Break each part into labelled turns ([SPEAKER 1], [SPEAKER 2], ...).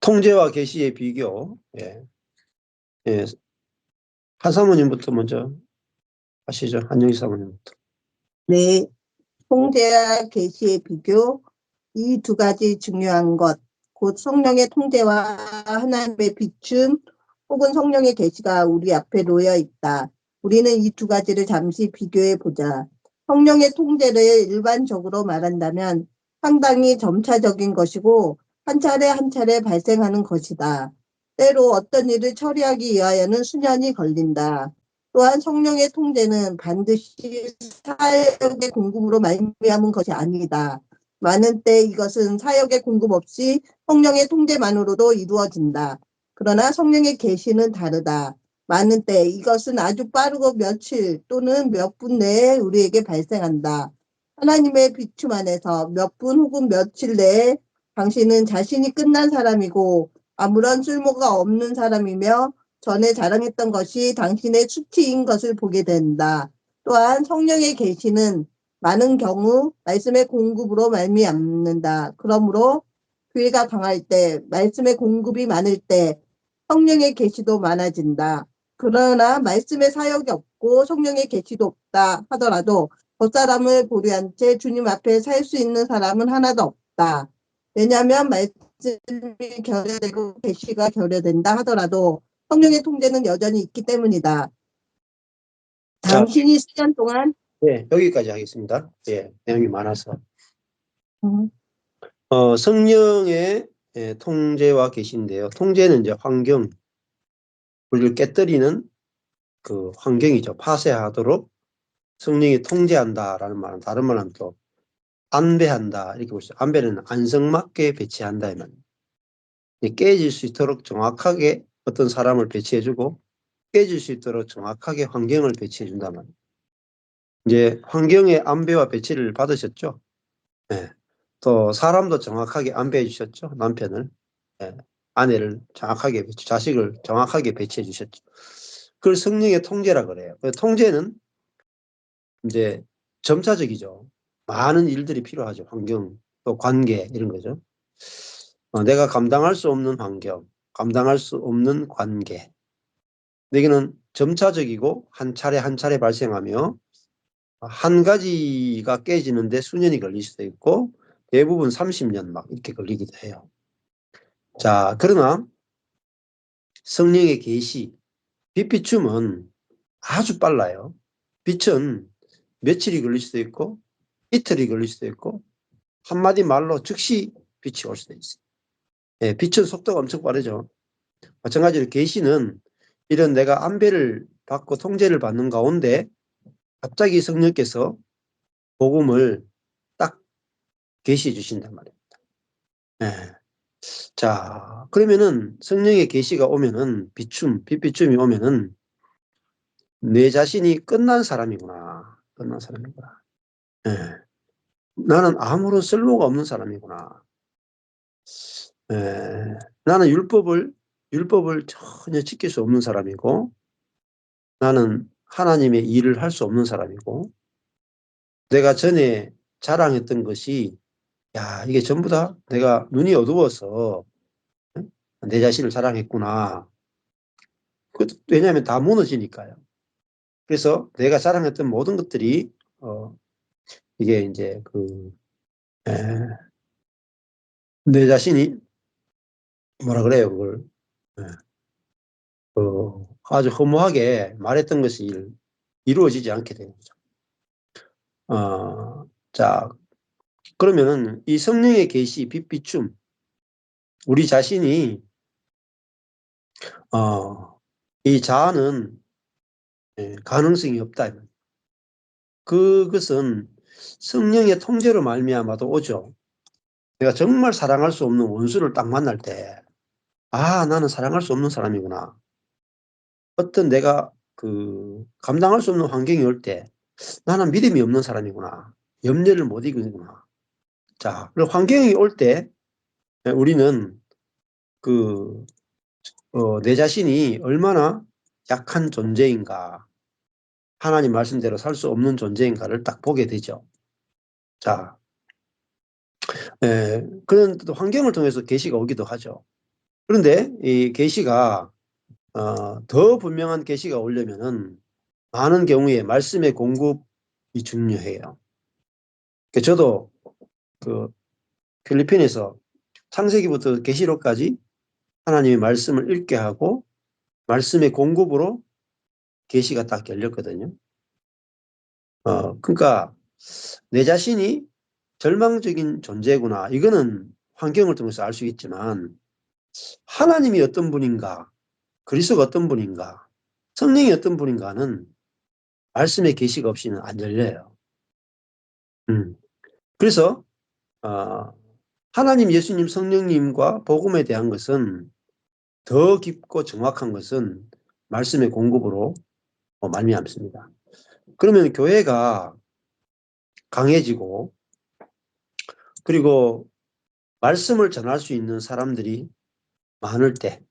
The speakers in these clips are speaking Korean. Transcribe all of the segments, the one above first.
[SPEAKER 1] 통제와 계시의 비교. 예. 예. 한 사모님부터 먼저 하시죠. 한영희 사모님부터.
[SPEAKER 2] 네, 통제와 계시의 비교, 이 두 가지 중요한 것, 곧 성령의 통제와 하나님의 비춤 혹은 성령의 계시가 우리 앞에 놓여 있다. 우리는 이 두 가지를 잠시 비교해 보자. 성령의 통제를 일반적으로 말한다면 상당히 점차적인 것이고 한 차례 한 차례 발생하는 것이다. 때로 어떤 일을 처리하기 위하여는 수년이 걸린다. 또한 성령의 통제는 반드시 사역의 공급으로 말미암은 것이 아니다. 많은 때 이것은 사역의 공급 없이 성령의 통제만으로도 이루어진다. 그러나 성령의 계시는 다르다. 많은 때 이것은 아주 빠르고 며칠 또는 몇 분 내에 우리에게 발생한다. 하나님의 비춤 안에서 몇 분 혹은 며칠 내에 당신은 자신이 끝난 사람이고 아무런 쓸모가 없는 사람이며 전에 자랑했던 것이 당신의 수치인 것을 보게 된다. 또한 성령의 계시는 많은 경우 말씀의 공급으로 말미암는다. 그러므로 교회가 강할 때, 말씀의 공급이 많을 때 성령의 계시도 많아진다. 그러나 말씀의 사역이 없고 성령의 계시도 없다 하더라도 겉사람을 보류한 채 주님 앞에 살 수 있는 사람은 하나도 없다. 왜냐하면 말씀이 결여되고 계시가 결여된다 하더라도 성령의 통제는 여전히 있기 때문이다.
[SPEAKER 1] 자,
[SPEAKER 2] 당신이 수년 동안
[SPEAKER 1] 예, 여기까지 하겠습니다. 예, 내용이 많아서.
[SPEAKER 2] 음,
[SPEAKER 1] 성령의 통제와 계시인데요. 통제는 이제 환경, 우리를 깨뜨리는 그 환경이죠. 파쇄하도록 성령이 통제한다라는 말은 다른 말은 또 안배한다 이렇게 볼 수 있어요. 안배는 안성맞게 배치한다 이 말입니다. 깨질 수 있도록 정확하게 어떤 사람을 배치해주고 깨질 수 있도록 정확하게 환경을 배치해준단 말입니다. 이제 환경의 안배와 배치를 받으셨죠. 네. 또 사람도 정확하게 안배해 주셨죠. 남편을. 네. 아내를 정확하게 자식을 정확하게 배치해 주셨죠. 그걸 성령의 통제라 그래요. 통제는 이제 점차적이죠. 많은 일들이 필요하죠. 환경, 또 관계 이런 거죠. 내가 감당할 수 없는 환경, 감당할 수 없는 관계. 여기는 점차적이고 한 차례 한 차례 발생하며 한 가지가 깨지는데 수년이 걸릴 수도 있고 대부분 30년 막 이렇게 걸리기도 해요. 자, 그러나 성령의 계시, 빛비춤은 아주 빨라요. 빛은 며칠이 걸릴 수도 있고 이틀이 걸릴 수도 있고 한마디 말로 즉시 빛이 올 수도 있어요. 예, 빛은 속도가 엄청 빠르죠. 마찬가지로 계시는 이런 내가 안배를 받고 통제를 받는 가운데 갑자기 성령께서 복음을 딱 계시해 주신단 말입니다. 예. 자, 그러면은 성령의 계시가 오면은 빛비춤이 오면은 내 자신이 끝난 사람이구나. 끝난 사람이구나. 예. 나는 아무런 쓸모가 없는 사람이구나. 예. 나는 율법을 전혀 지킬 수 없는 사람이고 나는 하나님의 일을 할 수 없는 사람이고 내가 전에 자랑했던 것이 야, 이게 전부 다 내가 눈이 어두워서 내 자신을 자랑했구나. 왜냐하면 다 무너지니까요. 그래서 내가 자랑했던 모든 것들이 이게 이제 내 자신이 뭐라 그래요 그걸 예, 아주 허무하게 말했던 것이 이루어지지 않게 되는 거죠. 자, 그러면은 이 성령의 계시 빛비춤 우리 자신이 이 자아는 가능성이 없다. 그것은 성령의 통제로 말미암아도 오죠. 내가 정말 사랑할 수 없는 원수를 딱 만날 때, 나는 사랑할 수 없는 사람이구나. 어떤 내가 감당할 수 없는 환경이 올 때, 나는 믿음이 없는 사람이구나. 염려를 못 이기는구나. 자, 그리고 환경이 올 때, 우리는 내 자신이 얼마나 약한 존재인가, 하나님 말씀대로 살 수 없는 존재인가를 딱 보게 되죠. 자, 그런 환경을 통해서 계시가 오기도 하죠. 그런데 이 계시가 더 분명한 계시가 오려면은 많은 경우에 말씀의 공급이 중요해요. 저도 그 필리핀에서 창세기부터 계시록까지 하나님의 말씀을 읽게 하고 말씀의 공급으로 계시가 딱 열렸거든요. 그러니까 내 자신이 절망적인 존재구나. 이거는 환경을 통해서 알 수 있지만 하나님이 어떤 분인가, 그리스도가 어떤 분인가, 성령이 어떤 분인가는 말씀의 계시가 없이는 안 열려요. 그래서 하나님, 예수님, 성령님과 복음에 대한 것은 더 깊고 정확한 것은 말씀의 공급으로 말미암습니다. 그러면 교회가 강해지고 그리고 말씀을 전할 수 있는 사람들이 많을 때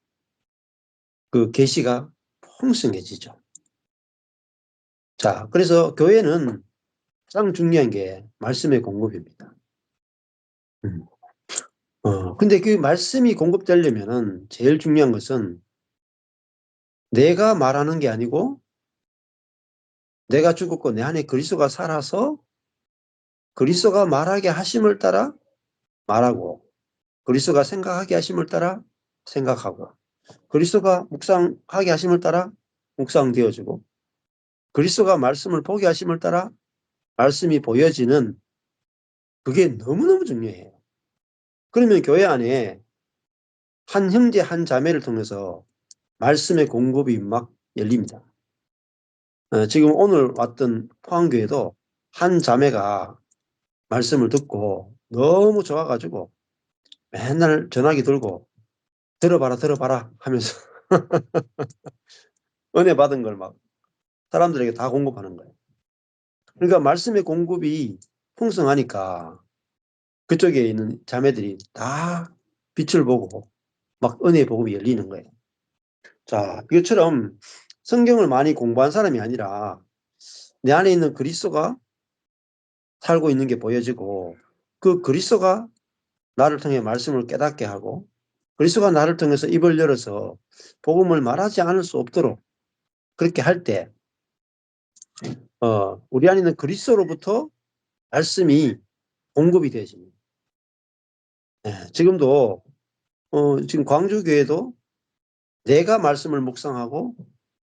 [SPEAKER 1] 그 계시가 풍성해지죠. 자, 그래서 교회는 가장 중요한 게 말씀의 공급입니다. 근데 그 말씀이 공급되려면은 제일 중요한 것은 내가 말하는 게 아니고 내가 죽었고 내 안에 그리스도가 살아서 그리스도가 말하게 하심을 따라 말하고 그리스도가 생각하게 하심을 따라 생각하고 그리스도가 묵상하게 하심을 따라 묵상되어지고 그리스도가 말씀을 보게 하심을 따라 말씀이 보여지는 그게 너무너무 중요해요. 그러면 교회 안에 한 형제 한 자매를 통해서 말씀의 공급이 막 열립니다. 지금 오늘 왔던 포항교회도 한 자매가 말씀을 듣고 너무 좋아가지고 맨날 전화기 들고 들어봐라 들어봐라 하면서 은혜 받은 걸 막 사람들에게 다 공급하는 거예요. 그러니까 말씀의 공급이 풍성하니까 그쪽에 있는 자매들이 다 빛을 보고 막 은혜의 복음이 열리는 거예요. 자, 이것처럼 성경을 많이 공부한 사람이 아니라 내 안에 있는 그리스도가 살고 있는 게 보여지고 그 그리스도가 나를 통해 말씀을 깨닫게 하고 그리스도가 나를 통해서 입을 열어서 복음을 말하지 않을 수 없도록 그렇게 할 때 우리 안에 있는 그리스도로부터 말씀이 공급이 되어집니다. 지금도 지금 광주교회도 내가 말씀을 묵상하고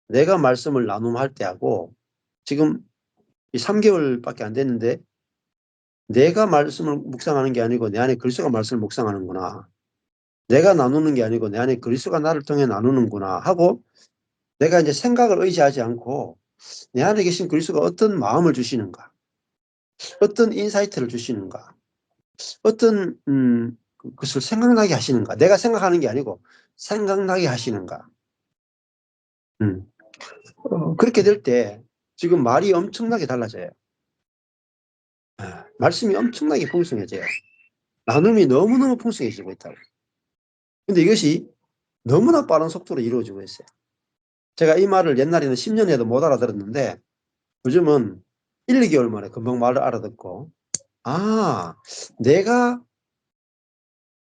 [SPEAKER 1] 내가 말씀을 나눔할 때하고 지금 3개월밖에 안 됐는데 내가 말씀을 묵상하는 게 아니고 내 안에 그리스도가 말씀을 묵상하는구나. 내가 나누는 게 아니고 내 안에 그리스도가 나를 통해 나누는구나 하고 내가 이제 생각을 의지하지 않고 내 안에 계신 그리스도가 어떤 마음을 주시는가, 어떤 인사이트를 주시는가, 어떤 그것을 생각나게 하시는가. 내가 생각하는 게 아니고 생각나게 하시는가. 그렇게 될 때 지금 말이 엄청나게 달라져요. 말씀이 엄청나게 풍성해져요. 나눔이 너무너무 풍성해지고 있다고. 근데 이것이 너무나 빠른 속도로 이루어지고 있어요. 제가 이 말을 옛날에는 10년 해도 못 알아들었는데 요즘은 1, 2개월 만에 금방 말을 알아듣고 내가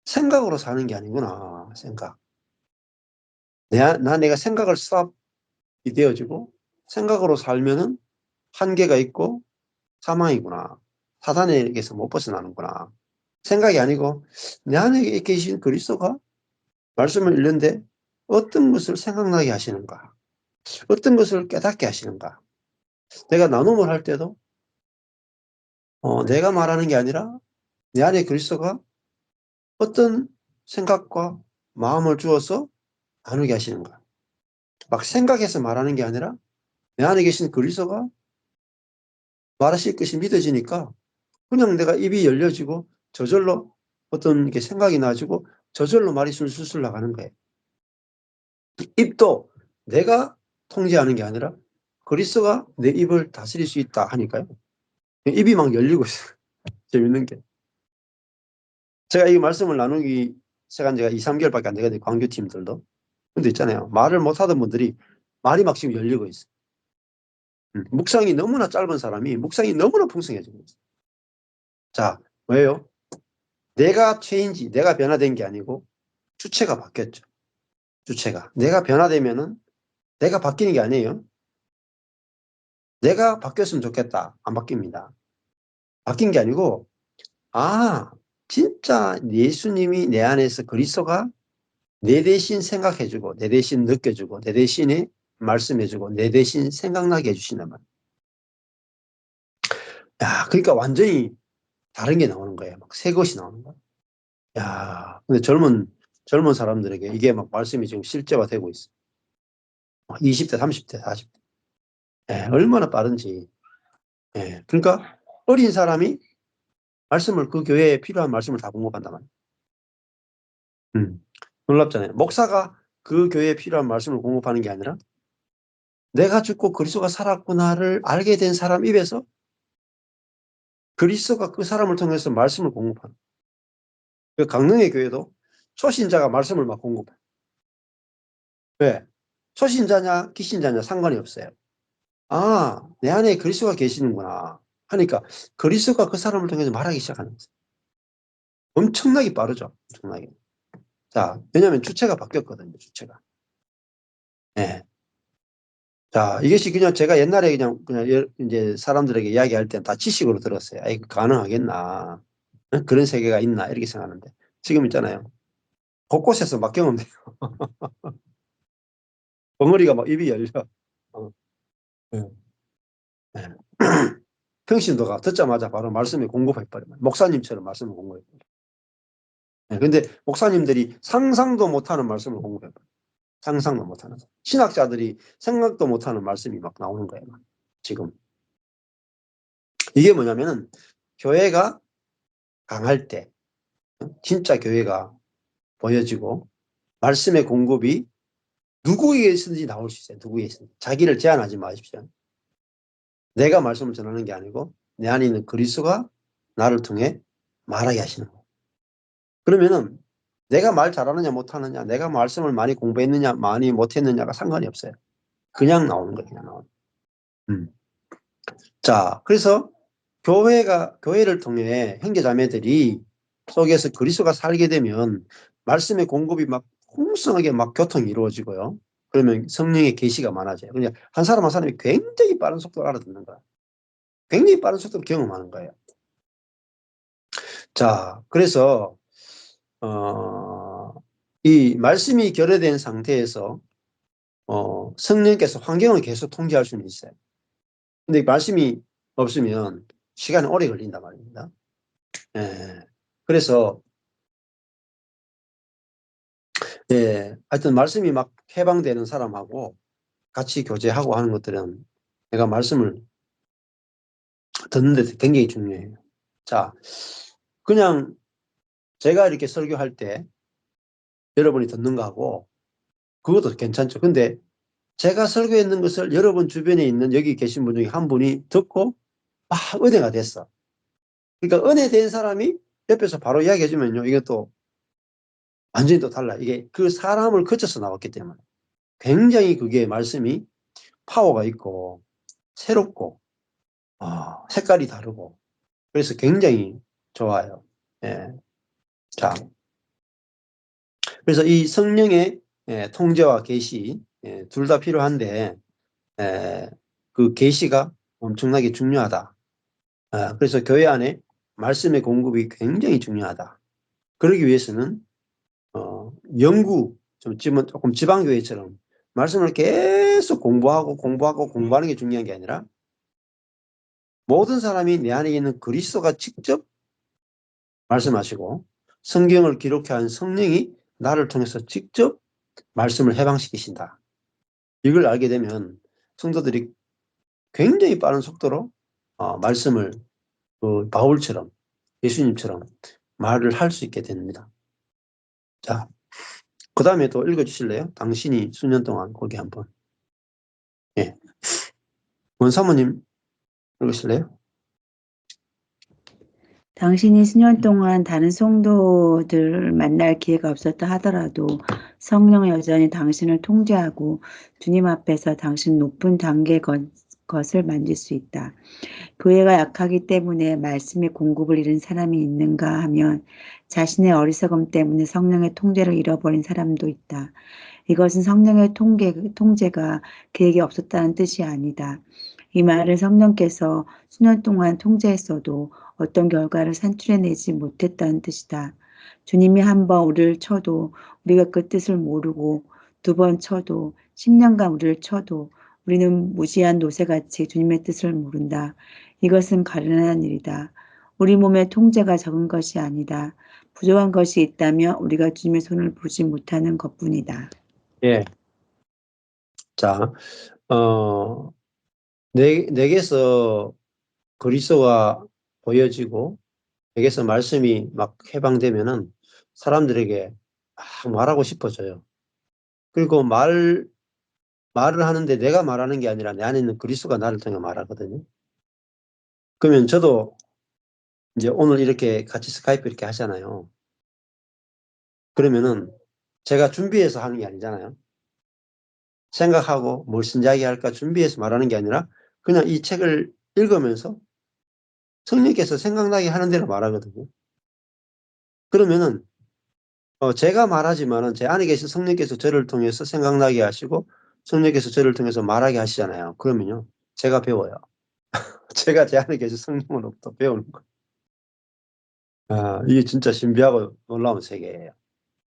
[SPEAKER 1] 생각으로 사는 게 아니구나. 생각. 내가 생각을 스탑이 되어지고 생각으로 살면은 한계가 있고 사망이구나. 사단에게서 못 벗어나는구나. 생각이 아니고 내 안에 계신 그리스도가 말씀을 읽는데 어떤 것을 생각나게 하시는가. 어떤 것을 깨닫게 하시는가. 내가 나눔을 할 때도 내가 말하는 게 아니라 내 안에 그리스도가 어떤 생각과 마음을 주어서 나누게 하시는가. 막 생각해서 말하는 게 아니라 내 안에 계신 그리스도가 말하실 것이 믿어지니까 그냥 내가 입이 열려지고 저절로 어떤 게 생각이 나지고 저절로 말이 술술 나가는 거예요. 입도 내가 통제하는 게 아니라 그리스도가 내 입을 다스릴 수 있다 하니까요. 입이 막 열리고 있어요. 재밌는 게. 제가 이 말씀을 나누기 시작한 지가 2, 3개월밖에 안 되거든요. 광교팀들도. 근데 있잖아요. 말을 못하던 분들이 말이 막 지금 열리고 있어요. 묵상이 너무나 짧은 사람이 묵상이 너무나 풍성해지고 있어요. 자, 왜요? 내가 체인지, 내가 변화된 게 아니고 주체가 바뀌었죠. 주체가. 내가 변화되면은 내가 바뀌는 게 아니에요. 내가 바뀌었으면 좋겠다. 안 바뀝니다. 바뀐 게 아니고, 아, 진짜 예수님이 내 안에서 그리스도가 내 대신 생각해주고, 내 대신 느껴주고, 내 대신에 말씀해주고, 내 대신 생각나게 해주시는 말. 야, 그러니까 완전히 다른 게 나오는 거예요. 막 새 것이 나오는 거예요. 야, 근데 젊은 사람들에게 이게 막 말씀이 지금 실제화되고 있어. 20대, 30대, 40대. 예, 얼마나 빠른지. 예, 그러니까 어린 사람이 말씀을 그 교회에 필요한 말씀을 다 공급한단 말이에요. 놀랍잖아요. 목사가 그 교회에 필요한 말씀을 공급하는 게 아니라 내가 죽고 그리스도가 살았구나를 알게 된 사람 입에서 그리스도가 그 사람을 통해서 말씀을 공급하는. 그 강릉의 교회도 초신자가 말씀을 막 공급해요. 왜? 초신자냐 기신자냐 상관이 없어요. 아, 내 안에 그리스도가 계시는구나 하니까 그리스도가 그 사람을 통해서 말하기 시작하는 거예요. 엄청나게 빠르죠. 엄청나게. 자, 왜냐하면 주체가 바뀌었거든요. 주체가. 예. 자, 이것이 그냥 제가 옛날에 그냥 이제 사람들에게 이야기할 때는 다 지식으로 들었어요. 아, 이거 가능하겠나. 그런 세계가 있나. 이렇게 생각하는데. 지금 있잖아요. 곳곳에서 막 경험돼요. 벙어리가 막 입이 열려. 어. 네. 네. 평신도가 듣자마자 바로 말씀에 공급해버려요. 목사님처럼 말씀을 공급해버려요. 네. 근데 목사님들이 상상도 못하는 말씀을 공급해버려요. 상상도 못하는. 신학자들이 생각도 못하는 말씀이 막 나오는 거예요. 지금. 이게 뭐냐면은 교회가 강할 때 진짜 교회가 보여지고 말씀의 공급이 누구에게서든지 나올 수 있어요. 누구에게서든지. 자기를 제한하지 마십시오. 내가 말씀을 전하는 게 아니고 내 안에 있는 그리스도가 나를 통해 말하게 하시는 거예요. 그러면은 내가 말 잘하느냐 못하느냐, 내가 말씀을 많이 공부했느냐 많이 못했느냐가 상관이 없어요. 그냥 나오는 거예요. 그냥 나오는 거예요. 자, 그래서 교회를 통해 형제자매들이 속에서 그리스도가 살게 되면 말씀의 공급이 막 풍성하게 막 교통이 이루어지고요. 그러면 성령의 계시가 많아져요. 그냥 한 사람 한 사람이 굉장히 빠른 속도로 알아듣는 거야. 굉장히 빠른 속도로 경험하는 거예요. 자, 그래서 이 말씀이 결여된 상태에서 성령께서 환경을 계속 통제할 수는 있어요. 근데 말씀이 없으면 시간이 오래 걸린단 말입니다. 예. 그래서 하여튼 말씀이 막 해방되는 사람하고 같이 교제하고 하는 것들은 내가 말씀을 듣는 데 굉장히 중요해요. 자, 그냥 제가 이렇게 설교할 때 여러분이 듣는 거하고 그것도 괜찮죠. 근데 제가 설교했는 것을 여러분 주변에 있는 여기 계신 분 중에 한 분이 듣고 은혜가 됐어. 그러니까 은혜 된 사람이 옆에서 바로 이야기해 주면요. 이것도 완전히 또 달라. 이게 그 사람을 거쳐서 나왔기 때문에 굉장히 그게 말씀이 파워가 있고 새롭고 색깔이 다르고 그래서 굉장히 좋아요. 예. 자, 그래서 이 성령의 통제와 계시 둘 다 필요한데 그 계시가 엄청나게 중요하다. 그래서 교회 안에 말씀의 공급이 굉장히 중요하다. 그러기 위해서는 지금은 조금 지방교회처럼 말씀을 계속 공부하는 게 중요한 게 아니라 모든 사람이 내 안에 있는 그리스도가 직접 말씀하시고 성경을 기록한 성령이 나를 통해서 직접 말씀을 해방시키신다. 이걸 알게 되면 성도들이 굉장히 빠른 속도로 말씀을 바울처럼 예수님처럼 말을 할 수 있게 됩니다. 자, 그 다음에 또 읽어주실래요? 당신이 수년 동안 거기 한번. 예. 원사모님 읽으실래요?
[SPEAKER 3] 당신이 수년 동안 다른 성도들 만날 기회가 없었다 하더라도 성령은 여전히 당신을 통제하고 주님 앞에서 당신 높은 단계 것을 만질 수 있다. 교회가 약하기 때문에 말씀의 공급을 잃은 사람이 있는가 하면 자신의 어리석음 때문에 성령의 통제를 잃어버린 사람도 있다. 이것은 성령의 통제가 그에게 없었다는 뜻이 아니다. 이 말을 성령께서 수년 동안 통제했어도 어떤 결과를 산출해내지 못했다는 뜻이다. 주님이 한 번 우리를 쳐도 우리가 그 뜻을 모르고 두 번 쳐도 10년간 우리를 쳐도 우리는 무지한 노새같이 주님의 뜻을 모른다. 이것은 가련한 일이다. 우리 몸의 통제가 적은 것이 아니다. 부족한 것이 있다면 우리가 주님의 손을 보지 못하는 것뿐이다.
[SPEAKER 1] 예. 자, 내게서 그리스도가 보여지고 내게서 말씀이 막 해방되면은 사람들에게 막 말하고 싶어져요. 그리고 말을 하는데 내가 말하는 게 아니라 내 안에 있는 그리스도가 나를 통해 말하거든요. 그러면 저도 이제 오늘 이렇게 같이 스카이프 이렇게 하잖아요. 그러면은 제가 준비해서 하는 게 아니잖아요. 생각하고 무슨 이야기할까 준비해서 말하는 게 아니라 그냥 이 책을 읽으면서 성령께서 생각나게 하는 대로 말하거든요. 그러면은 제가 말하지만은 제 안에 계신 성령께서 저를 통해서 생각나게 하시고 성령께서 저를 통해서 말하게 하시잖아요. 그러면요 제가 배워요. 제가 제 안에 계신 성령으로부터 배우는 거예요. 이게 진짜 신비하고 놀라운 세계예요.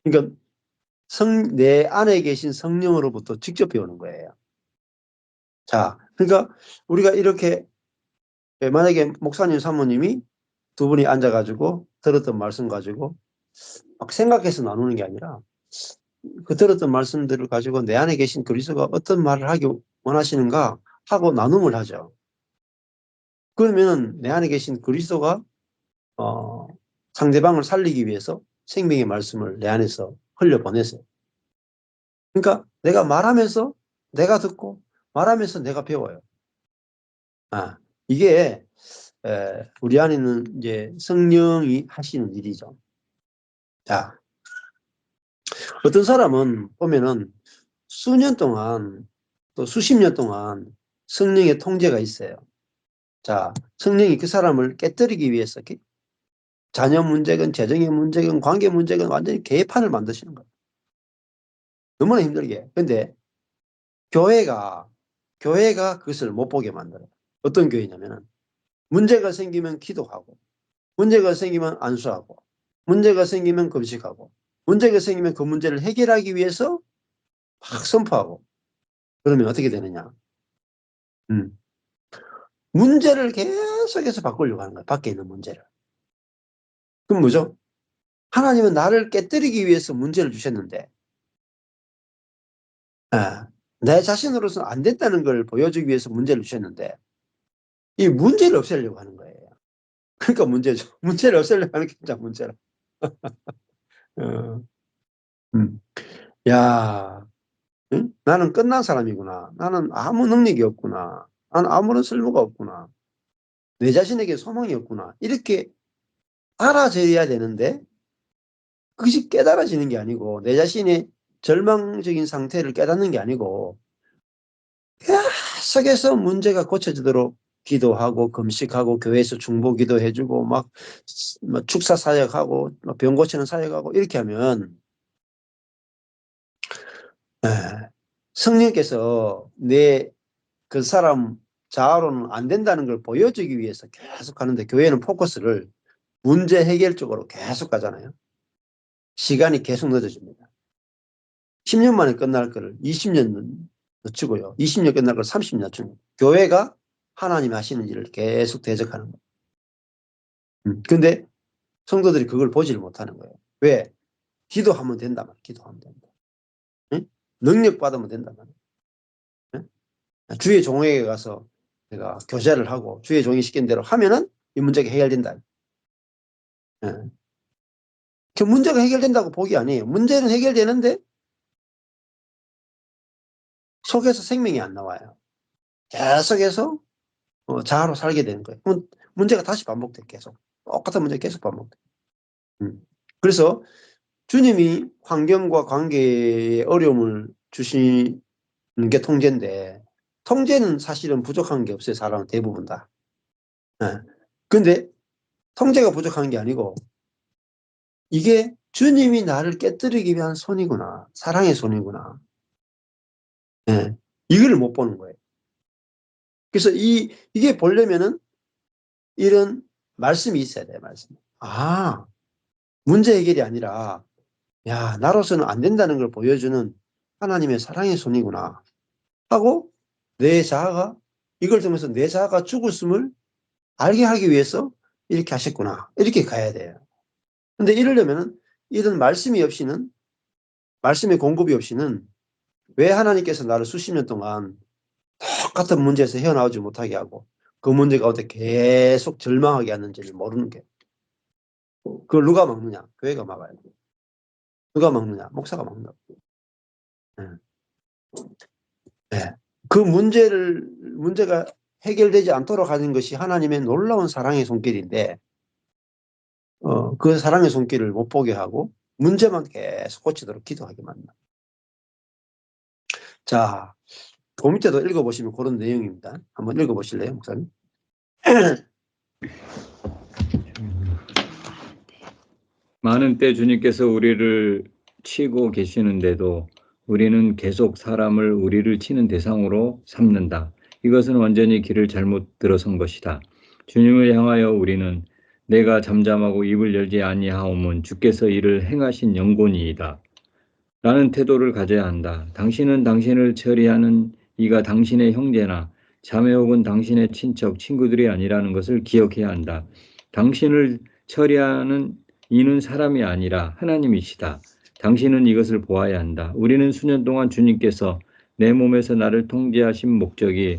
[SPEAKER 1] 그러니까 내 안에 계신 성령으로부터 직접 배우는 거예요. 자, 그러니까 우리가 이렇게 만약에 목사님 사모님이 두 분이 앉아가지고 들었던 말씀 가지고 막 생각해서 나누는 게 아니라 그 들었던 말씀들을 가지고 내 안에 계신 그리스도가 어떤 말을 하기 원하시는가 하고 나눔을 하죠. 그러면 내 안에 계신 그리스도가 상대방을 살리기 위해서 생명의 말씀을 내 안에서 흘려보내세요. 그러니까 내가 말하면서 내가 듣고 말하면서 내가 배워요. 이게 우리 안에는 이제 성령이 하시는 일이죠. 자, 어떤 사람은 보면은 수년 동안 또 수십 년 동안 성령의 통제가 있어요. 자, 성령이 그 사람을 깨뜨리기 위해서 자녀 문제건 재정의 문제건 관계 문제건 완전히 개판을 만드시는 거예요. 너무나 힘들게. 근데 교회가 그것을 못 보게 만들어요. 어떤 교회냐면은 문제가 생기면 기도하고 문제가 생기면 안수하고 문제가 생기면 금식하고 문제가 생기면 그 문제를 해결하기 위해서 막 선포하고 그러면 어떻게 되느냐. 문제를 계속해서 바꾸려고 하는 거예요. 밖에 있는 문제를. 그럼 뭐죠? 하나님은 나를 깨뜨리기 위해서 문제를 주셨는데 내 자신으로서는 안 됐다는 걸 보여주기 위해서 문제를 주셨는데 이 문제를 없애려고 하는 거예요. 그러니까 문제죠. 문제를 없애려고 하는 게 진짜 문제라. 어, 음. 야, 응? 나는 끝난 사람이구나. 나는 아무 능력이 없구나. 나는 아무런 쓸모가 없구나. 내 자신에게 소망이 없구나. 이렇게 알아져야 되는데 그것이 깨달아지는 게 아니고 내 자신의 절망적인 상태를 깨닫는 게 아니고 계속해서 문제가 고쳐지도록 기도하고 금식하고 교회에서 중보기도 해주고 막 축사 사역하고 병 고치는 사역하고 이렇게 하면 성령께서 내 그 사람 자아로는 안 된다는 걸 보여주기 위해서 계속 하는데 교회는 포커스를 문제 해결 쪽으로 계속 가잖아요. 시간이 계속 늦어집니다. 10년 만에 끝날 거를 20년 늦추고요. 20년 끝날 걸 30년 늦춥니다. 교회가 하나님이 하시는 일을 계속 대적하는 거예요. 근데 성도들이 그걸 보지를 못하는 거예요. 왜? 기도하면 된다 말이에요. 기도하면 된다. 응? 능력 받으면 된다 말이에요. 응? 주의 종에게 가서 내가 교제를 하고 주의 종이 시킨 대로 하면은 이 문제가 해결된다. 응. 그 문제가 해결된다고 보기 아니에요. 문제는 해결되는데 속에서 생명이 안 나와요. 계속해서 자아로 살게 되는 거예요. 그럼 문제가 다시 반복돼 계속. 똑같은 문제가 계속 반복돼. 그래서 주님이 환경과 관계에 어려움을 주시는 게 통제인데 통제는 사실은 부족한 게 없어요. 사람은 대부분 다. 예. 근데 통제가 부족한 게 아니고 이게 주님이 나를 깨뜨리기 위한 손이구나. 사랑의 손이구나. 예. 이걸 못 보는 거예요. 그래서 이게 보려면은 이런 말씀이 있어야 돼요. 말씀. 아, 문제 해결이 아니라 야, 나로서는 안 된다는 걸 보여주는 하나님의 사랑의 손이구나 하고 내 자아가 이걸 통해서 내 자아가 죽었음을 알게 하기 위해서 이렇게 하셨구나. 이렇게 가야 돼요. 근데 이러려면은 이런 말씀이 없이는 말씀의 공급이 없이는 왜 하나님께서 나를 수십 년 동안 똑같은 문제에서 헤어나오지 못하게 하고 그 문제 가운데 계속 절망하게 하는지를 모르는 게 그걸 누가 막느냐? 교회가 막아요. 누가 막느냐? 목사가 막는다고. 네. 네. 그 문제가 해결되지 않도록 하는 것이 하나님의 놀라운 사랑의 손길인데 그 사랑의 손길을 못 보게 하고 문제만 계속 고치도록 기도하게 만든다. 자, 그 밑에도 읽어보시면 그런 내용입니다. 한번 읽어보실래요, 목사님?
[SPEAKER 4] 많은 때 주님께서 우리를 치고 계시는데도 우리는 계속 사람을 우리를 치는 대상으로 삼는다. 이것은 완전히 길을 잘못 들어선 것이다. 주님을 향하여 우리는 내가 잠잠하고 입을 열지 아니하오면 주께서 이를 행하신 영곤이이다. 라는 태도를 가져야 한다. 당신은 당신을 처리하는 이가 당신의 형제나 자매 혹은 당신의 친척, 친구들이 아니라는 것을 기억해야 한다. 당신을 처리하는 이는 사람이 아니라 하나님이시다. 당신은 이것을 보아야 한다. 우리는 수년 동안 주님께서 내 몸에서 나를 통제하신 목적이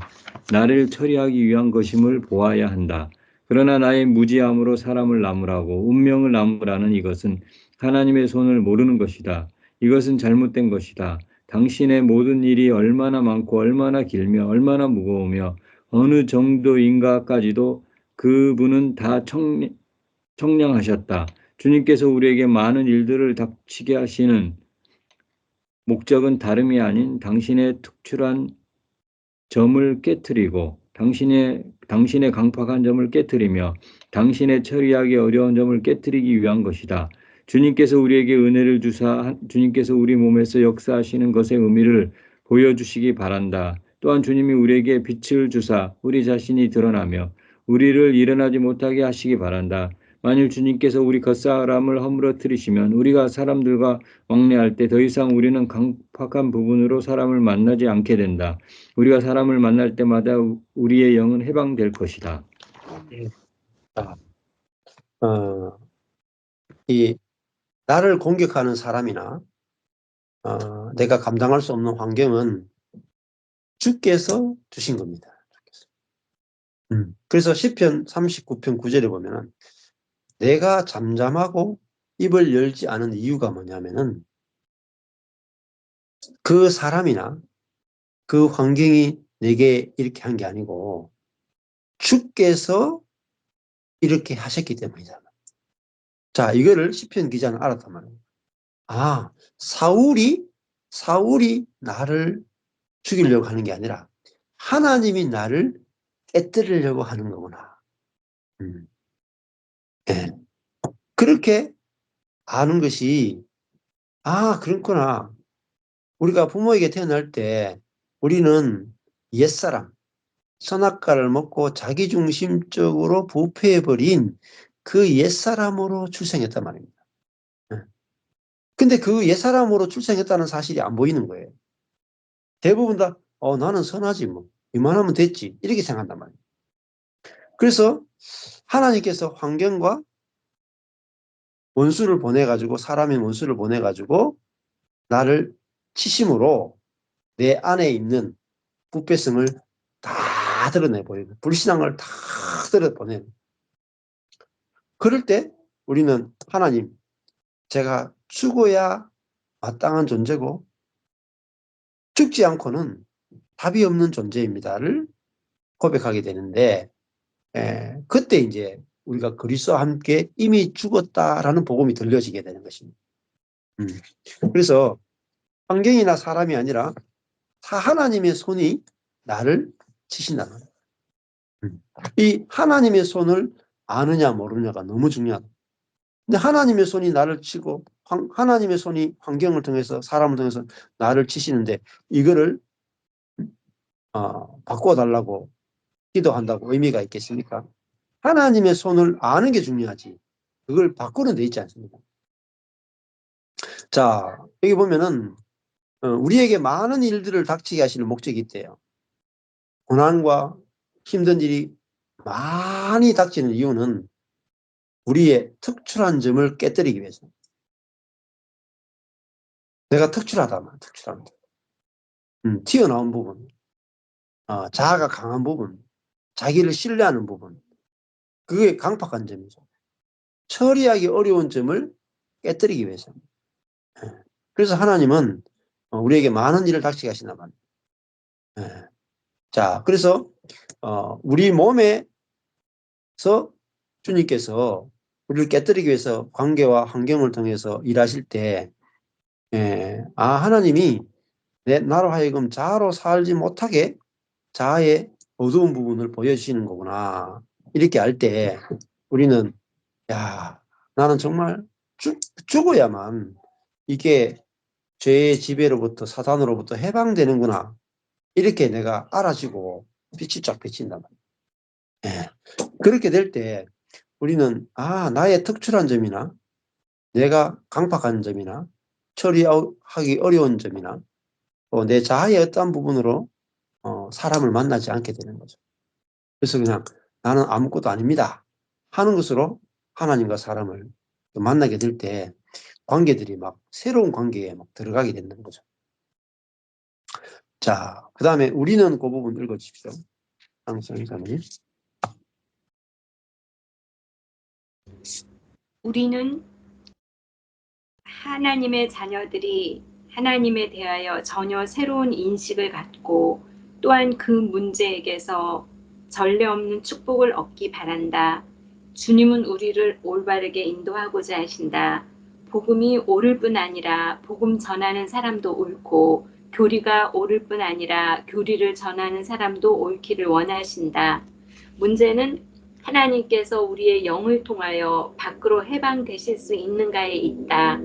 [SPEAKER 4] 나를 처리하기 위한 것임을 보아야 한다. 그러나 나의 무지함으로 사람을 나무라고 운명을 나무라는 이것은 하나님의 손을 모르는 것이다. 이것은 잘못된 것이다. 당신의 모든 일이 얼마나 많고 얼마나 길며 얼마나 무거우며 어느 정도인가까지도 그분은 다 청량하셨다. 주님께서 우리에게 많은 일들을 닥치게 하시는 목적은 다름이 아닌 당신의 특출한 점을 깨트리고 당신의 강팍한 점을 깨트리며 당신의 처리하기 어려운 점을 깨트리기 위한 것이다. 주님께서 우리에게 은혜를 주사 주님께서 우리 몸에서 역사하시는 것의 의미를 보여주시기 바란다. 또한 주님이 우리에게 빛을 주사 우리 자신이 드러나며 우리를 일어나지 못하게 하시기 바란다. 만일 주님께서 우리 겉사람을 허물어뜨리시면 우리가 사람들과 왕래할 때 더 이상 우리는 강팍한 부분으로 사람을 만나지 않게 된다. 우리가 사람을 만날 때마다 우리의 영은 해방될 것이다.
[SPEAKER 1] 이 나를 공격하는 사람이나 내가 감당할 수 없는 환경은 주께서 주신 겁니다. 그래서 시편 39편 9절에 보면은 내가 잠잠하고 입을 열지 않은 이유가 뭐냐면은 그 사람이나 그 환경이 내게 이렇게 한 게 아니고 주께서 이렇게 하셨기 때문이다. 자, 이거를 시편 기자는 알았단 말이에요. 아, 사울이 나를 죽이려고 하는 게 아니라 하나님이 나를 깨뜨리려고 하는 거구나. 네. 그렇게 아는 것이 그렇구나. 우리가 부모에게 태어날 때 우리는 옛사람, 선악과를 먹고 자기중심적으로 부패해버린 그 옛사람으로 출생했단 말입니다. 근데 그 옛사람으로 출생했다는 사실이 안 보이는 거예요. 대부분 다 나는 선하지 뭐. 이만하면 됐지. 이렇게 생각한단 말이에요. 그래서 하나님께서 환경과 원수를 보내가지고 사람의 원수를 보내가지고 나를 치심으로 내 안에 있는 부패성을 다 드러내버리고 불신앙을 다 드러내버리고 그럴 때 우리는 하나님 제가 죽어야 마땅한 존재고 죽지 않고는 답이 없는 존재입니다를 고백하게 되는데 그때 이제 우리가 그리스도와 함께 이미 죽었다라는 복음이 들려지게 되는 것입니다. 그래서 환경이나 사람이 아니라 하나님의 손이 나를 치신다는 거예요. 이 하나님의 손을 아느냐 모르느냐가 너무 중요하다. 근데 하나님의 손이 나를 치고 하나님의 손이 환경을 통해서 사람을 통해서 나를 치시는데 이거를 바꿔달라고 기도한다고 의미가 있겠습니까? 하나님의 손을 아는 게 중요하지. 그걸 바꾸는 데 있지 않습니까? 자, 여기 보면은 우리에게 많은 일들을 닥치게 하시는 목적이 있대요. 고난과 힘든 일이 많이 닥치는 이유는 우리의 특출한 점을 깨뜨리기 위해서. 내가 특출하다, 특출한 점. 튀어나온 부분, 자아가 강한 부분, 자기를 신뢰하는 부분, 그게 강팍한 점이죠. 처리하기 어려운 점을 깨뜨리기 위해서. 그래서 하나님은 우리에게 많은 일을 닥치게 하신단 말이에요. 자, 그래서 우리 몸에서 주님께서 우리를 깨뜨리기 위해서 관계와 환경을 통해서 일하실 때 하나님이 나로 하여금 자아로 살지 못하게 자아의 어두운 부분을 보여주시는 거구나. 이렇게 할 때 우리는 야, 나는 정말 죽어야만 이게 죄의 지배로부터 사단으로부터 해방되는구나. 이렇게 내가 알아지고 빛이 쫙 비친단 말이에요. 그렇게 될 때 우리는 나의 특출한 점이나 내가 강팍한 점이나 처리하기 어려운 점이나 내 자아의 어떠한 부분으로 사람을 만나지 않게 되는 거죠. 그래서 그냥 나는 아무것도 아닙니다 하는 것으로 하나님과 사람을 만나게 될 때 관계들이 막 새로운 관계에 막 들어가게 되는 거죠. 자, 그 다음에 우리는 그 부분 읽어주십시오. 강성 이사님.
[SPEAKER 5] 우리는 하나님의 자녀들이 하나님에 대하여 전혀 새로운 인식을 갖고 또한 그 문제에게서 전례 없는 축복을 얻기 바란다. 주님은 우리를 올바르게 인도하고자 하신다. 복음이 옳을 뿐 아니라 복음 전하는 사람도 옳고 교리가 옳을 뿐 아니라 교리를 전하는 사람도 옳기를 원하신다. 문제는 하나님께서 우리의 영을 통하여 밖으로 해방되실 수 있는가에 있다.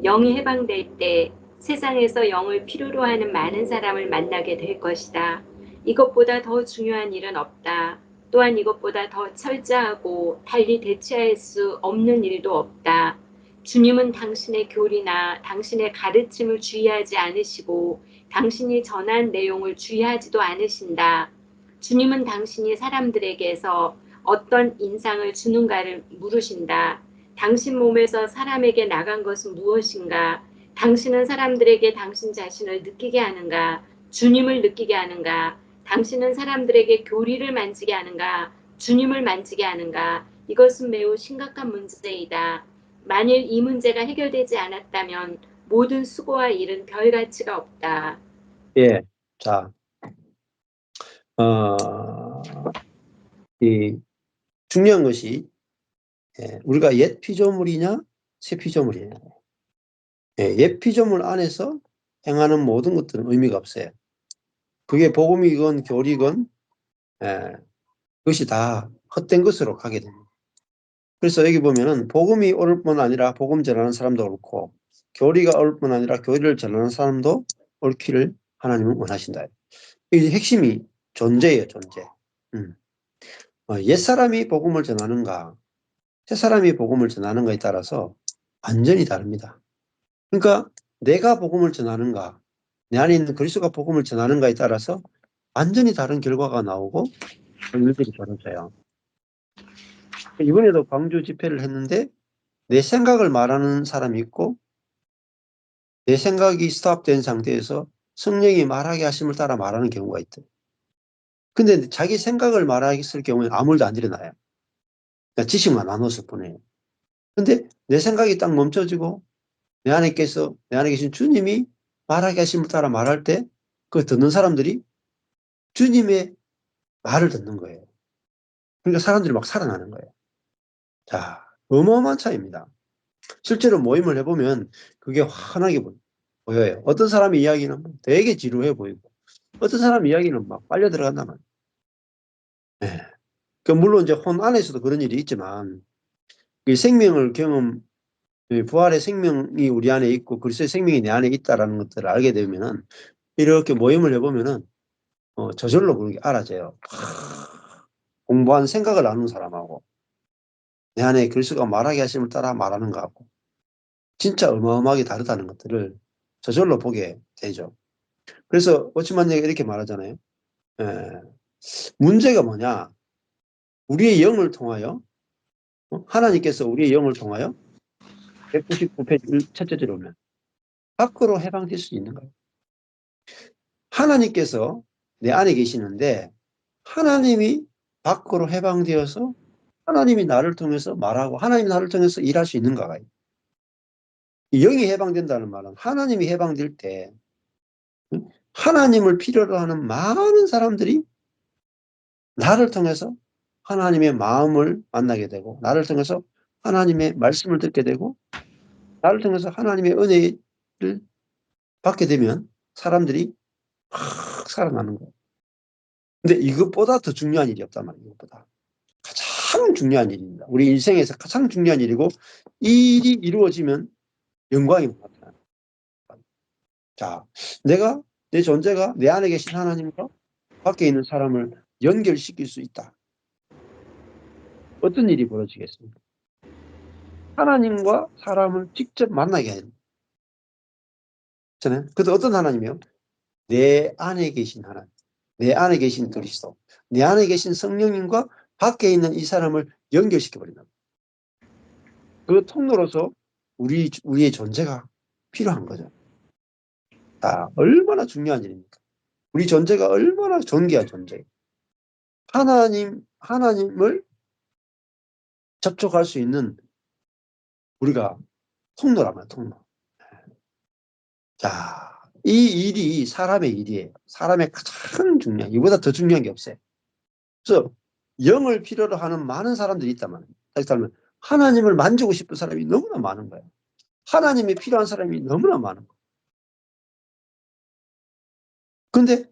[SPEAKER 5] 영이 해방될 때 세상에서 영을 필요로 하는 많은 사람을 만나게 될 것이다. 이것보다 더 중요한 일은 없다. 또한 이것보다 더 철저하고 달리 대체할 수 없는 일도 없다. 주님은 당신의 교리나 당신의 가르침을 주의하지 않으시고 당신이 전한 내용을 주의하지도 않으신다. 주님은 당신이 사람들에게서 어떤 인상을 주는가를 물으신다. 당신 몸에서 사람에게 나간 것은 무엇인가? 당신은 사람들에게 당신 자신을 느끼게 하는가? 주님을 느끼게 하는가? 당신은 사람들에게 교리를 만지게 하는가? 주님을 만지게 하는가? 이것은 매우 심각한 문제이다. 만일 이 문제가 해결되지 않았다면 모든 수고와 일은 별 가치가 없다.
[SPEAKER 1] 예. 자, 이 중요한 것이 우리가 옛 피조물이냐 새 피조물이냐. 옛 피조물 안에서 행하는 모든 것들은 의미가 없어요. 그게 복음이건 교리건 그것이 다 헛된 것으로 가게 됩니다. 그래서 여기 보면은 복음이 옳을 뿐 아니라 복음 전하는 사람도 옳고 교리가 옳을 뿐 아니라 교리를 전하는 사람도 옳기를 하나님은 원하신다. 이 핵심이 존재예요, 존재. 옛사람이 복음을 전하는가 새사람이 복음을 전하는가에 따라서 완전히 다릅니다. 그러니까 내가 복음을 전하는가 내 안에 있는 그리스도가 복음을 전하는가에 따라서 완전히 다른 결과가 나오고 일들이 벌어져요. 이번에도 광주 집회를 했는데 내 생각을 말하는 사람이 있고 내 생각이 스톱된 상태에서 성령이 말하게 하심을 따라 말하는 경우가 있대. 근데 자기 생각을 말하겠을 경우에 아무 일도 안 일어나요. 그러니까 지식만 나눴을 뿐이에요. 근데 내 생각이 딱 멈춰지고 내 안에 계신 주님이 말하게 하심을 따라 말할 때 그 듣는 사람들이 주님의 말을 듣는 거예요. 그러니까 사람들이 막 살아나는 거예요. 자, 어마어마한 차이입니다. 실제로 모임을 해보면 그게 환하게 보여요. 어떤 사람의 이야기는 되게 지루해 보이고 어떤 사람 이야기는 막 빨려 들어간단 말이에요. 예. 그 물론 이제 혼 안에서도 그런 일이 있지만 그 생명을 부활의 생명이 우리 안에 있고 그리스도의 생명이 내 안에 있다라는 것들을 알게 되면은 이렇게 모임을 해보면은 저절로 그렇게 알아져요. 공부한 생각을 나누는 사람하고 내 안에 그리스도가 말하게 하심을 따라 말하는 거하고 진짜 어마어마하게 다르다는 것들을 저절로 보게 되죠. 그래서 워치만네가 이렇게 말하잖아요. 에, 문제가 뭐냐? 우리의 영을 통하여 하나님께서 우리의 영을 통하여 199페이지 첫째 줄 보면 밖으로 해방될 수 있는 거예요. 하나님께서 내 안에 계시는데 하나님이 밖으로 해방되어서 하나님이 나를 통해서 말하고 하나님이 나를 통해서 일할 수 있는가요? 영이 해방된다는 말은 하나님이 해방될 때 하나님을 필요로 하는 많은 사람들이 나를 통해서 하나님의 마음을 만나게 되고 나를 통해서 하나님의 말씀을 듣게 되고 나를 통해서 하나님의 은혜를 받게 되면 사람들이 확 살아나는 거예요. 근데 이것보다 더 중요한 일이 없단 말이에요. 이것보다. 가장 중요한 일입니다. 우리 인생에서 가장 중요한 일이고 이 일이 이루어지면 영광이 나타나요. 자, 내 존재가 내 안에 계신 하나님과 밖에 있는 사람을 연결시킬 수 있다. 어떤 일이 벌어지겠습니까? 하나님과 사람을 직접 만나게 해야 됩니다. 그런데 어떤 하나님이요? 내 안에 계신 하나님, 내 안에 계신 그리스도, 내 안에 계신 성령님과 밖에 있는 이 사람을 연결시켜버린다. 그 통로로서 우리의 존재가 필요한 거죠. 아, 얼마나 중요한 일입니까? 우리 존재가 얼마나 존귀한 존재예요. 하나님을 접촉할 수 있는 우리가 통로라면 통로. 자, 이 일이 사람의 일이에요. 사람의 가장 중요한, 이보다 더 중요한 게 없어요. 그래서 영을 필요로 하는 많은 사람들이 있단 말이에요. 다시 말하면 하나님을 만지고 싶은 사람이 너무나 많은 거예요. 하나님이 필요한 사람이 너무나 많은 거예요. 근데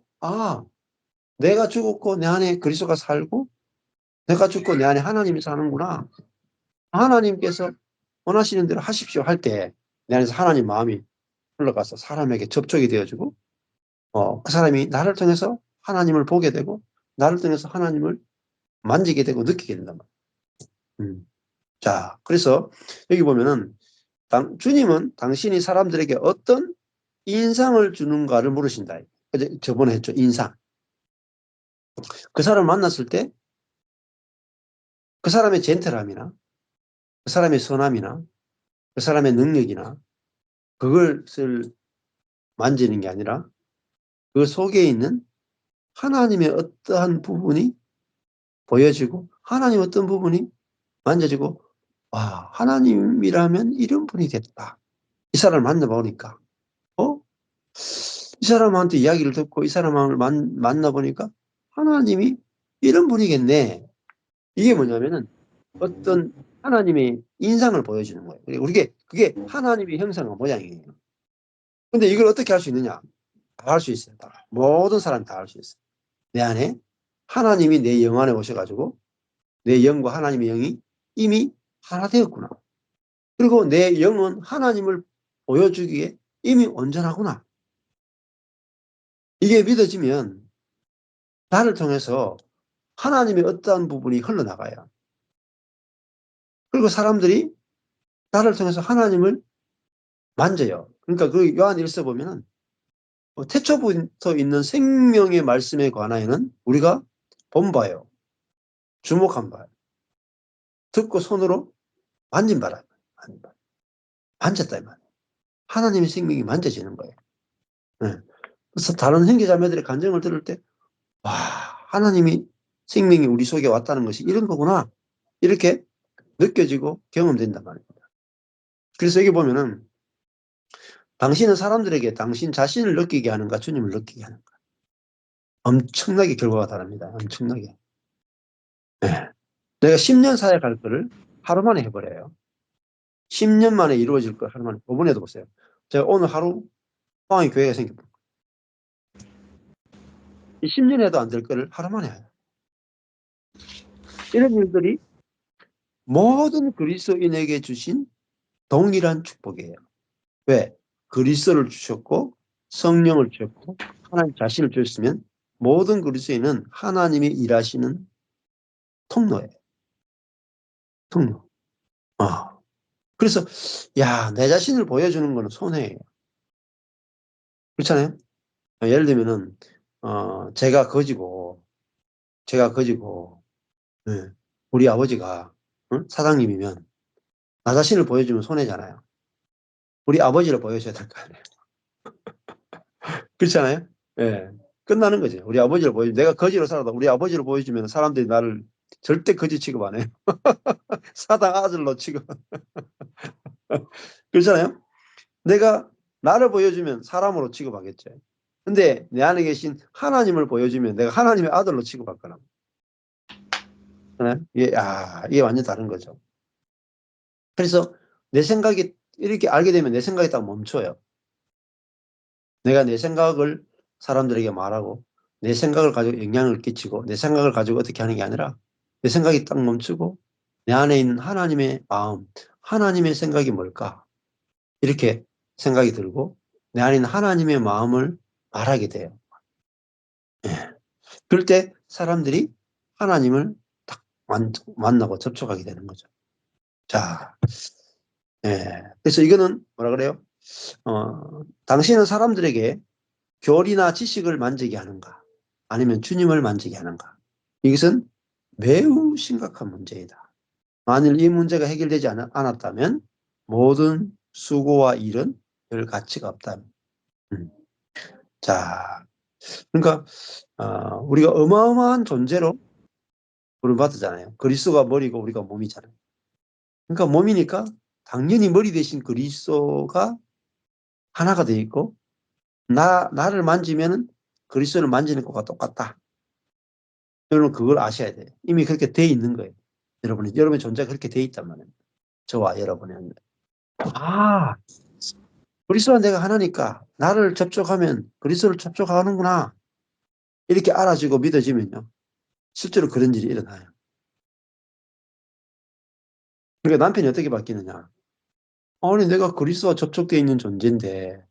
[SPEAKER 1] 내가 죽었고 내 안에 그리스도가 살고 내가 죽고 내 안에 하나님이 사는구나. 하나님께서 원하시는 대로 하십시오 할 때 내 안에서 하나님 마음이 흘러가서 사람에게 접촉이 되어지고 그 사람이 나를 통해서 하나님을 보게 되고 나를 통해서 하나님을 만지게 되고 느끼게 된단 말이에요. 자, 그래서 여기 보면은 주님은 당신이 사람들에게 어떤 인상을 주는가를 물으신다. 저번에 했죠. 인상. 그 사람을 만났을 때 그 사람의 젠틀함이나 그 사람의 선함이나 그 사람의 능력이나 그것을 만지는 게 아니라 그 속에 있는 하나님의 어떠한 부분이 보여지고 하나님의 어떤 부분이 만져지고 하나님이라면 이런 분이겠다. 이 사람을 만나보니까 이 사람한테 이야기를 듣고 이 사람을 만나보니까 하나님이 이런 분이겠네. 이게 뭐냐면은 어떤 하나님의 인상을 보여주는 거예요. 그게 하나님의 형상과 모양이에요. 근데 이걸 어떻게 할 수 있느냐? 다 할 수 있어요. 다. 모든 사람이 다 할 수 있어요. 내 안에 하나님이 내 영 안에 오셔가지고 내 영과 하나님의 영이 이미 하나 되었구나. 그리고 내 영은 하나님을 보여주기에 이미 온전하구나. 이게 믿어지면 나를 통해서 하나님의 어떠한 부분이 흘러나가요. 그리고 사람들이 나를 통해서 하나님을 만져요. 그러니까 그 요한 1서 보면은 태초부터 있는 생명의 말씀에 관하여는 우리가 본 바요. 주목한 바요. 듣고 손으로 만진 바라. 만졌다 이 말이에요. 하나님의 생명이 만져지는 거예요. 네. 그래서 다른 형제자매들의 간증을 들을 때 하나님이 생명이 우리 속에 왔다는 것이 이런 거구나. 이렇게 느껴지고 경험된단 말입니다. 그래서 여기 보면은 당신은 사람들에게 당신 자신을 느끼게 하는가 주님을 느끼게 하는가. 엄청나게 결과가 다릅니다. 엄청나게. 네. 내가 10년 사역할 거를 하루 만에 해버려요. 10년 만에 이루어질 걸 하루 만에. 이번에도 보세요. 제가 오늘 하루 포항에 교회가 생겼고 10년 해도 안 될 거를 하루 만에 해요. 이런 일들이 모든 그리스도인에게 주신 동일한 축복이에요. 왜? 그리스도를 주셨고 성령을 주셨고 하나님 자신을 주셨으면 모든 그리스도인은 하나님이 일하시는 통로예요. 통로. 그래서 내 자신을 보여주는 거는 손해예요. 그렇잖아요? 예를 들면은 제가 거지고 예, 우리 아버지가 사장님이면 나 자신을 보여주면 손해잖아요. 우리 아버지를 보여줘야 될 거 아니에요. 그렇잖아요? 예. 끝나는 거죠. 우리 아버지를 보여주면 내가 거지로 살아도 우리 아버지를 보여주면 사람들이 나를 절대 거지 취급 안 해요. 사당 아들로 취급. 그렇잖아요? 내가 나를 보여주면 사람으로 취급하겠죠. 근데 내 안에 계신 하나님을 보여주면 내가 하나님의 아들로 취급할 거라. 이게 완전 다른 거죠. 그래서 내 생각이 이렇게 알게 되면 내 생각이 딱 멈춰요. 내가 내 생각을 사람들에게 말하고 내 생각을 가지고 영향을 끼치고 내 생각을 가지고 어떻게 하는 게 아니라 내 생각이 딱 멈추고 내 안에 있는 하나님의 마음, 하나님의 생각이 뭘까? 이렇게 생각이 들고 내 안에 있는 하나님의 마음을 말하게 돼요. 그럴 때 사람들이 하나님을 딱 만나고 접촉하게 되는 거죠. 자, 그래서 이거는 뭐라 그래요? 당신은 사람들에게 교리나 지식을 만지게 하는가? 아니면 주님을 만지게 하는가? 이것은 매우 심각한 문제이다. 만일 이 문제가 해결되지 않았다면 모든 수고와 일은 별 가치가 없다. 자, 그러니까 우리가 어마어마한 존재로 부름받았잖아요. 그리스도가 머리고 우리가 몸이잖아요. 그러니까 몸이니까 당연히 머리 대신 그리스도가 하나가 되어 있고 나를 만지면은 그리스도를 만지는 것과 똑같다. 여러분 그걸 아셔야 돼요. 이미 그렇게 돼 있는 거예요. 여러분의 존재가 그렇게 돼 있단 말이에요. 저와 여러분의. 그리스도와 내가 하나니까 나를 접촉하면 그리스도를 접촉하는구나. 이렇게 알아지고 믿어지면요. 실제로 그런 일이 일어나요. 그러니까 남편이 어떻게 바뀌느냐. 아니 내가 그리스도와 접촉되어 있는 존재인데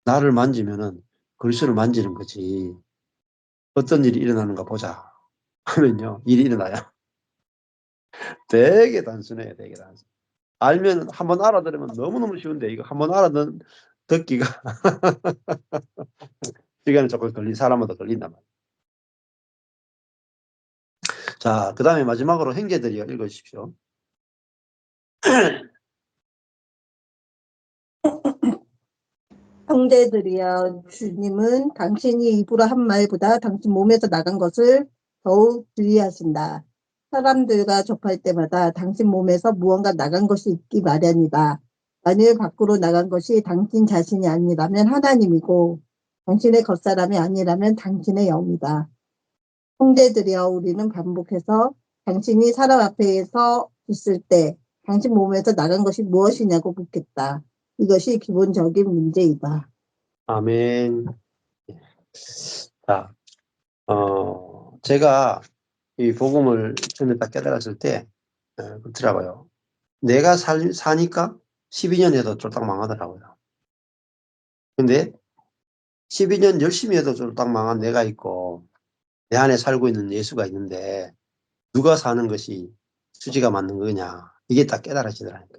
[SPEAKER 1] 나를 만지면은 그리스도를 만지는 거지. 어떤 일이 일어나는가 보자. 하면요. 일이 일어나요. 되게 단순해요. 되게 단순해. 알면 한번 알아들으면 너무너무 쉬운데 이거 한번 듣기가 시간이 조금 사람마다 걸린단 말이에요. 자, 그 다음에 마지막으로 형제들이요. 읽어주십시오.
[SPEAKER 2] 형제들이여 주님은 당신이 입으로 한 말보다 당신 몸에서 나간 것을 더욱 주의하신다. 사람들과 접할 때마다 당신 몸에서 무언가 나간 것이 있기 마련이다. 만일 밖으로 나간 것이 당신 자신이 아니라면 하나님이고 당신의 겉사람이 아니라면 당신의 영이다. 형제들이여 우리는 반복해서 당신이 사람 앞에 서 있을 때 당신 몸에서 나간 것이 무엇이냐고 묻겠다. 이것이 기본적인 문제이다.
[SPEAKER 1] 아멘. 자, 제가 이 복음을 처음에 딱 깨달았을 때 그렇더라고요. 내가 사니까 12년 해도 쫄딱 망하더라고요. 근데 12년 열심히 해도 쫄딱 망한 내가 있고 내 안에 살고 있는 예수가 있는데 누가 사는 것이 수지가 맞는 거냐. 이게 딱 깨달아지더라니까.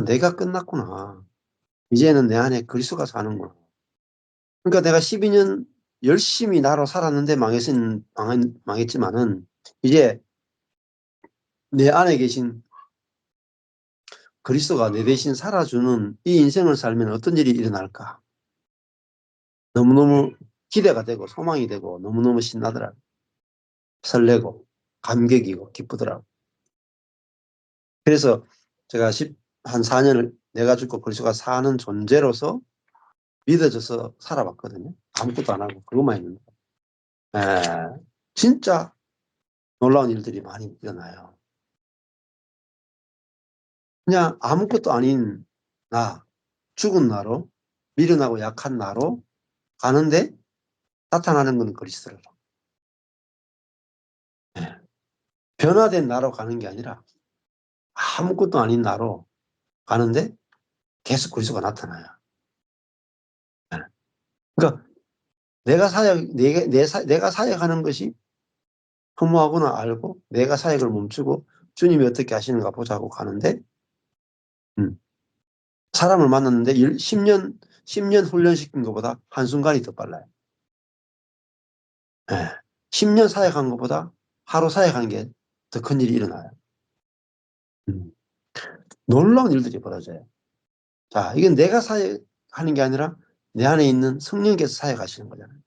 [SPEAKER 1] 내가 끝났구나. 이제는 내 안에 그리스도가 사는구나. 그러니까 내가 12년 열심히 나로 살았는데 망했지만은 이제 내 안에 계신 그리스도가 내 대신 살아주는 이 인생을 살면 어떤 일이 일어날까? 너무너무 기대가 되고 소망이 되고 너무너무 신나더라고요. 설레고 감격이고 기쁘더라고요. 그래서 제가 한 4년을 내가 죽고 그리스도가 사는 존재로서 믿어져서 살아봤거든요. 아무것도 안 하고 그것만 했는데 진짜 놀라운 일들이 많이 일어나요. 그냥 아무것도 아닌 나, 죽은 나로 미련하고 약한 나로 가는데 나타나는 건 그리스도로. 변화된 나로 가는 게 아니라 아무것도 아닌 나로 가는데 계속 그리스도가 나타나요. 그러니까 내가 사역하는 것이 허무하구나 알고 내가 사역을 멈추고 주님이 어떻게 하시는가 보자고 가는데 사람을 만났는데 10년 훈련시킨 것보다 한순간이 더 빨라요. 10년 사역한 것보다 하루 사역하는 게 더 큰 일이 일어나요. 놀라운 일들이 벌어져요. 자, 이건 내가 사역하는 게 아니라 내 안에 있는 성령께서 사역하시는 거잖아요.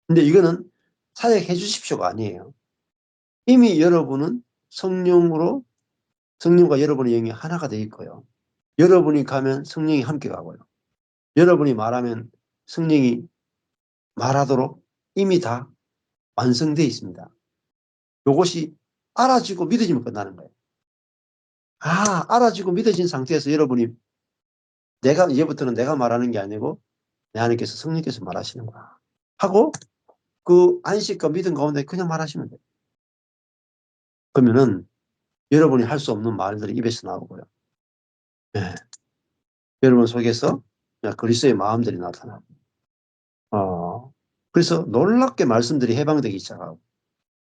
[SPEAKER 1] 근데 이거는 사역해 주십시오가 아니에요. 이미 여러분은 성령과 여러분의 영이 하나가 되어 있고요. 여러분이 가면 성령이 함께 가고요. 여러분이 말하면 성령이 말하도록 이미 다 완성되어 있습니다. 이것이 알아지고 믿어지면 끝나는 거예요. 알아지고 믿어진 상태에서 여러분이 이제부터는 내가 말하는 게 아니고 내 안에께서 성령께서 말하시는 거야. 하고 그 안식과 믿음 가운데 그냥 말하시면 돼요. 그러면은 여러분이 할 수 없는 말들이 입에서 나오고요. 네. 여러분 속에서 그리스도의 마음들이 나타나고 그래서 놀랍게 말씀들이 해방되기 시작하고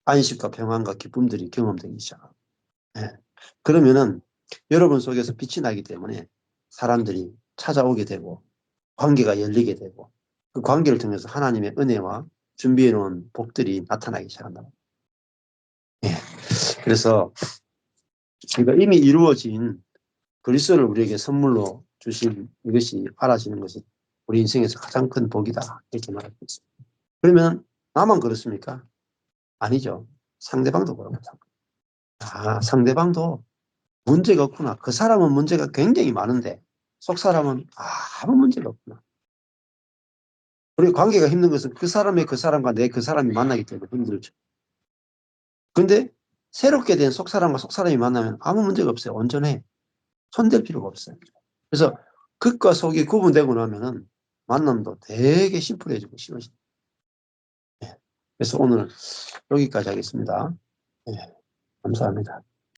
[SPEAKER 1] 안식과 평안과 기쁨들이 경험되기 시작하고 그러면은 여러분 속에서 빛이 나기 때문에 사람들이 찾아오게 되고 관계가 열리게 되고 그 관계를 통해서 하나님의 은혜와 준비해 놓은 복들이 나타나기 시작한다. 그래서 우리가 이미 이루어진 그리스도를 우리에게 선물로 주신 이것이 알아지는 것이 우리 인생에서 가장 큰 복이다 이렇게 말할 수 있습니다. 그러면 나만 그렇습니까? 아니죠. 상대방도 그렇고 상대방도 문제가 없구나. 그 사람은 문제가 굉장히 많은데 속 사람은 아무 문제가 없구나. 우리 관계가 힘든 것은 그 사람과 그 사람이 만나기 때문에 힘들죠. 근데 새롭게 된 속 사람과 속 사람이 만나면 아무 문제가 없어요. 온전해. 손댈 필요가 없어요. 그래서 극과 속이 구분되고 나면은 만남도 되게 심플해지고 쉬워집니다. 그래서 오늘 여기까지 하겠습니다. 감사합니다.